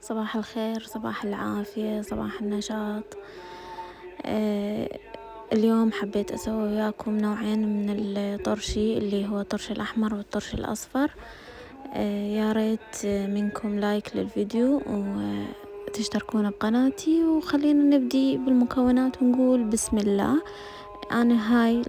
صباح الخير، صباح العافية، صباح النشاط. آه، اليوم حبيت أسوي وياكم نوعين من الطرشي اللي هو الطرش الأحمر والطرش الأصفر. يا ريت منكم لايك للفيديو وتشتركون بقناتي، وخلينا نبدي بالمكونات ونقول بسم الله. أنا هاي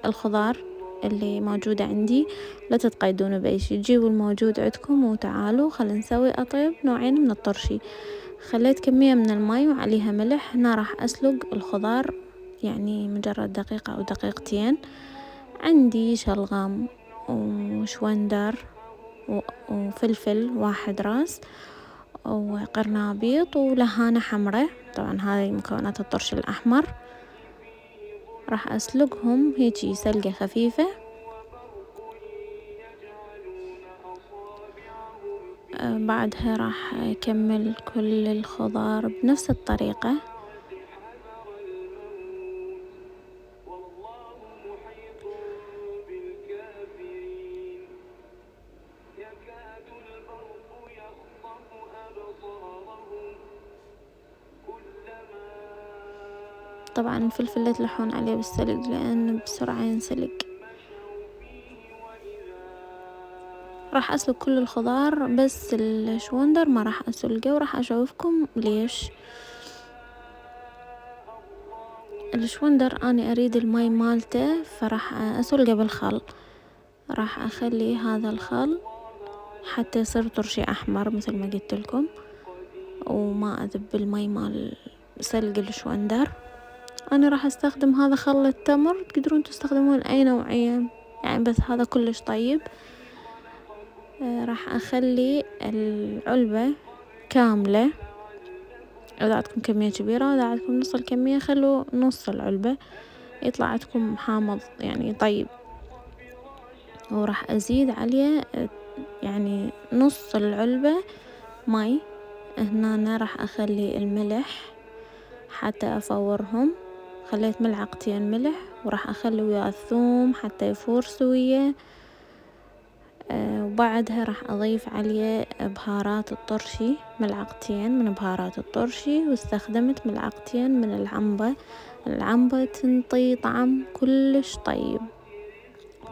الخضار اللي موجودة عندي، لا تتقيدون بأي شي، جيبوا الموجود عندكم وتعالوا خلينا نسوي أطيب نوعين من الطرشي. خليت كمية من الماء وعليها ملح. هنا راح أسلق الخضار يعني مجرد دقيقة أو دقيقتين. عندي شلغم وشوندر وفلفل واحد راس وقرنابيط ولهانة حمرة. طبعا هذه مكونات الطرش الأحمر. راح أسلقهم هيجي سلقة خفيفة. بعدها راح أكمل كل الخضار بنفس الطريقة. طبعا الفلفل لا تلحون عليه بالسلق لأن بسرعة ينسلق. راح أسلق كل الخضار بس الشوندر ما راح أسلقه، وراح أشوفكم ليش. الشوندر أنا أريد الماي مالته، فراح أسلقه بالخل. راح أخلي هذا الخل حتى يصير طرشي أحمر مثل ما قلت لكم، وما أذب الماي مال سلق الشوندر. أنا راح أستخدم هذا خل التمر، تقدرون تستخدمون أي نوعية يعني، بس هذا كلش طيب. راح أخلي العلبة كاملة. إذا عندكم كمية كبيرة وإذا عندكم نص الكمية خلوا نص العلبة، يطلع عندكم حامض يعني طيب. وراح أزيد عليه يعني نص العلبة ماي. هنا أنا راح أخلي الملح حتى أفورهم. خليت ملعقتين ملح، وراح أخلي وياه الثوم حتى يفور سوية. وبعدها راح أضيف عليه بهارات الطرشي، ملعقتين من بهارات الطرشي، واستخدمت ملعقتين من العنبة تنطي طعم كلش طيب.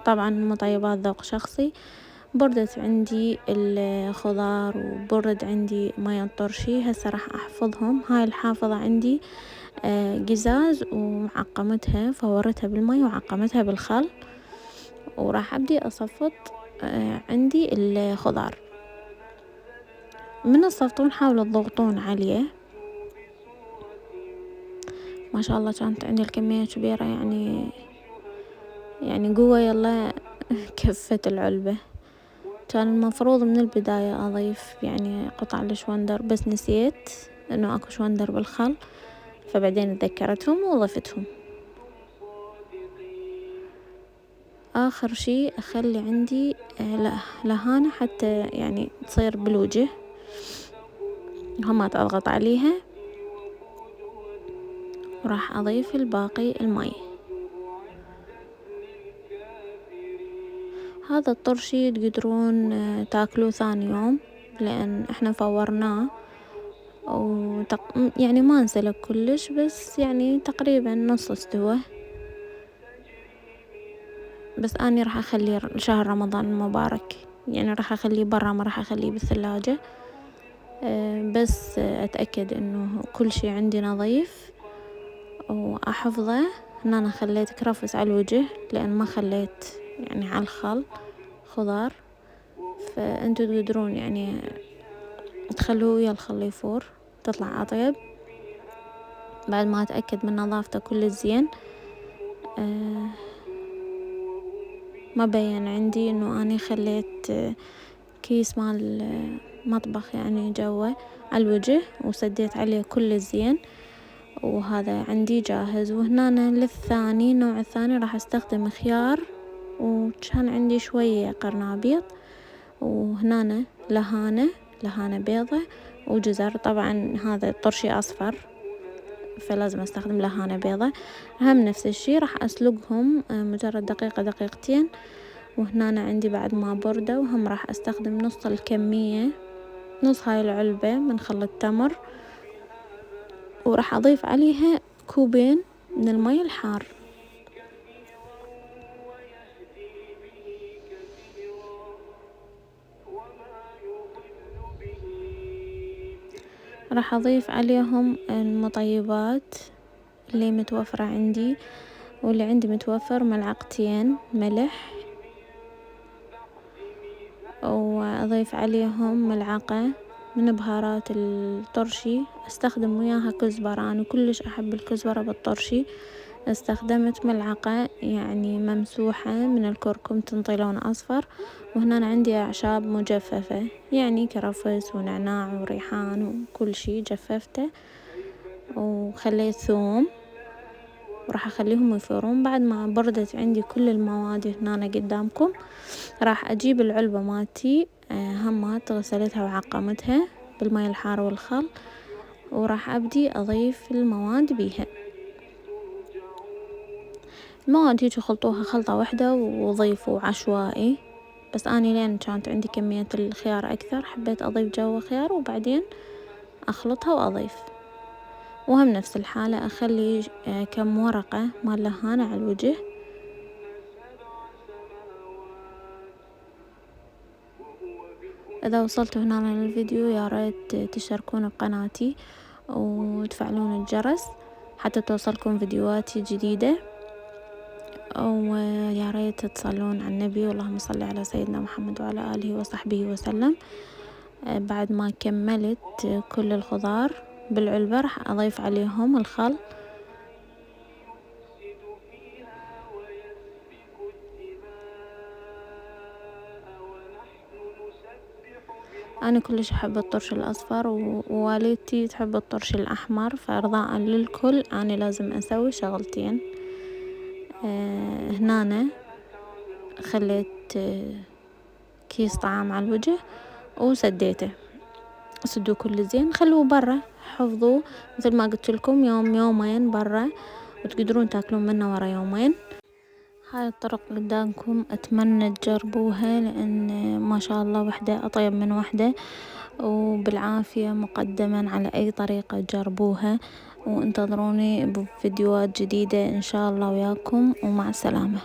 طبعا مطيبات ذوق شخصي. بردت عندي الخضار وبرد عندي ماء الطرشي. هسه راح أحفظهم. هاي الحافظة عندي قزاز ومعقمتها، فورتها بالماء وعقمتها بالخل. وراح أبدي أصفط عندي الخضار. من الصفطون حاولوا تضغطون عليه. ما شاء الله كانت عندي الكمية كبيرة يعني قوة يلا كفت العلبة. كان المفروض من البداية أضيف يعني قطع الشوندر، بس نسيت إنه أكو شوندر بالخل، فبعدين تذكرتهم وضفتهم. آخر شي أخلي عندي لهانة حتى يعني تصير بالوجه، همات أضغط عليها. وراح أضيف الباقي الماء. هذا الطرشي تقدرون تاكلوه ثاني يوم، لأن احنا فورناه يعني ما انسلق كلش، بس يعني تقريبا نص استوى. بس أنا راح أخليه شهر رمضان المبارك، يعني راح أخليه برا، ما راح أخليه بالثلاجة. بس أتأكد إنه كل شي عندي نظيف وأحفظه. إن أنا خليت كرفس على الوجه لأن ما خليت يعني على الخل خضار، فأنتوا تقدرون يعني تخلوه ويا الخل يفور، تطلع أطيب. بعد ما أتأكد من نظافته كل زين. ما بين عندي إنه أنا خليت كيس مال مطبخ يعني جوا على الوجه وسديت عليه كل زين، وهذا عندي جاهز. وهنا للثاني النوع الثاني راح استخدم خيار، وكان عندي شوية قرنابيط، وهنا لهانة بيضة وجزر. طبعا هذا طرشي أصفر فلازم استخدم لهانة بيضة. هم نفس الشي راح أسلقهم مجرد دقيقة دقيقتين. وهنا عندي بعد ما بردة، وهم راح استخدم نص الكمية نص هاي العلبة من خل التمر، وراح أضيف عليها كوبين من المي الحار. راح أضيف عليهم المطيبات اللي متوفرة عندي، واللي عندي متوفر ملعقتين ملح، وأضيف عليهم ملعقة من بهارات الطرشي. استخدم وياها كزبرة، أنا كلش أحب الكزبرة بالطرشي. استخدمت ملعقة يعني ممسوحة من الكركم تنطي لون أصفر. وهنا عندي أعشاب مجففة يعني كرفس ونعناع وريحان وكل شي جففته، وخليت ثوم وراح أخليهم يفورون. بعد ما بردت عندي كل المواد هنا قدامكم، راح أجيب العلبة مالتي همات غسلتها وعقمتها بالماء الحار والخل، وراح أبدي أضيف المواد بيها. المواد هيجي خلطوها خلطة واحدة وضيفوا عشوائي، بس أني لين كانت عندي كمية الخيار أكثر حبيت أضيف جوا خيار وبعدين أخلطها وأضيف. وهم نفس الحالة أخلي كم ورقة مال لهانة على الوجه. إذا وصلتوا هنا للفيديو يا ريت تشتركون بقناتي وتفعلون الجرس حتى توصلكم فيديوهاتي جديدة، ويا ريت تصلون على النبي، اللهم صل على سيدنا محمد وعلى آله وصحبه وسلم. بعد ما كملت كل الخضار بالعلبة راح أضيف عليهم الخل. أنا كلش أحب الطرش الأصفر، ووالدتي تحب الطرش الأحمر، فإرضاء للكل أنا لازم أسوي شغلتين. هنا خليت كيس طعام على الوجه وسديته. سدوه كل زين، خلوه برا حفظوه مثل ما قلت لكم يوم يومين برا، وتقدرون تاكلون منه ورا يومين. هاي الطرق قدامكم أتمنى تجربوها، لأن ما شاء الله وحدة أطيب من وحدة، وبالعافية مقدما على أي طريقة تجربوها. وانتظروني بفيديوهات جديدة إن شاء الله وياكم، ومع السلامة.